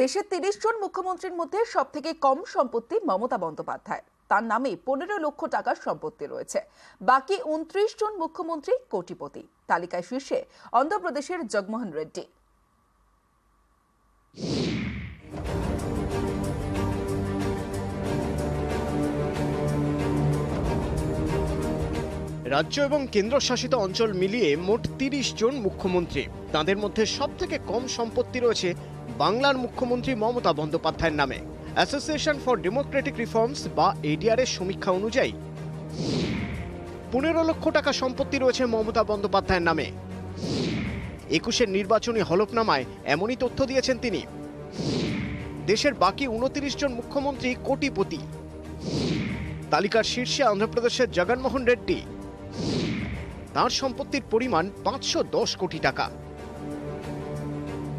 দেশের ৩০ জন মুখ্যমন্ত্রীর মধ্যে সবথেকে কম সম্পত্তি মমতা বন্দ্যোপাধ্যায়। তার নামে ১৫ লক্ষ টাকার সম্পত্তি রয়েছে। বাকি ২৯ জন মুখ্যমন্ত্রী কোটিপতি। তালিকায় শীর্ষে অন্ধ্রপ্রদেশের জগনমোহন রেড্ডি। রাজ্য এবং কেন্দ্রশাসিত অঞ্চল মিলিয়ে মোট ৩০ জন মুখ্যমন্ত্রী। তাদের মধ্যে সবথেকে কম সম্পত্তি রয়েছে বাংলার মুখ্যমন্ত্রী মমতা বন্দ্যোপাধ্যায়ের নামে। অ্যাসোসিয়েশন ফর ডেমোক্রেটিক রিফর্মস বা এডিআর এর সমীক্ষা অনুযায়ী ১৫ লক্ষ টাকা সম্পত্তি রয়েছে মমতা বন্দ্যোপাধ্যায়ের নামে। ২১-এর নির্বাচনী হলফনামায় এমনই তথ্য দিয়েছেন তিনি। দেশের বাকি ২৯ জন মুখ্যমন্ত্রী কোটিপতি। তালিকার শীর্ষে অন্ধ্রপ্রদেশের জগনমোহন রেড্ডি। তার সম্পত্তির পরিমাণ ৫১০ কোটি টাকা।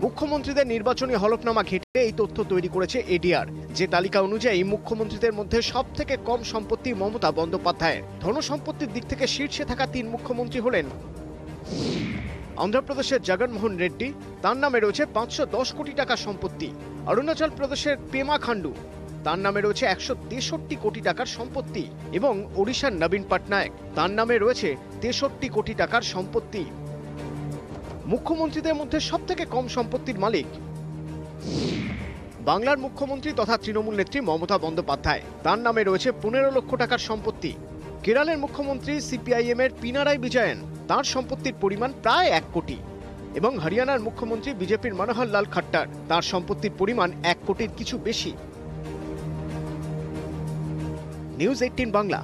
মুখ্যমন্ত্রীদের নির্বাচনী হলফনামা ঘেঁটে এই তথ্য তৈরি করেছে এডিআর, যে তালিকা অনুযায়ী মুখ্যমন্ত্রীদের মধ্যে সবথেকে কম সম্পত্তি মমতা বন্দ্যোপাধ্যায়ের। ধনসম্পত্তির দিক থেকে শীর্ষে থাকা ৩ মুখ্যমন্ত্রী হলেন অন্ধ্রপ্রদেশের জগনমোহন রেড্ডি, তার নামে রয়েছে ৫১০ কোটি টাকা সম্পত্তি। অরুণাচল প্রদেশের পেমা খান্ডু, তার নামে রয়েছে ১৬৩ কোটি টাকার সম্পত্তি। এবং ওড়িশার নবীন পটনায়ক, তার নামে রয়েছে ৬৩ কোটি টাকার সম্পত্তি। মুখ্যমন্ত্রীদের মধ্যে সবথেকে কম সম্পত্তির মালিক বাংলার মুখ্যমন্ত্রী তথা তৃণমূল নেত্রী মমতা বন্দ্যোপাধ্যায়, তার নামে রয়েছে ১৫ লক্ষ টাকার সম্পত্তি। কেরলের মুখ্যমন্ত্রী সিপিআইএম এর পিনারাই বিজয়ন, তার সম্পত্তির পরিমাণ প্রায় ১ কোটি। এবং হরিয়ানার মুখ্যমন্ত্রী বিজেপির মনোহর লাল খট্টার, তার সম্পত্তির পরিমাণ ১ কোটির কিছু বেশি। নিউজ ১৮ বাংলা।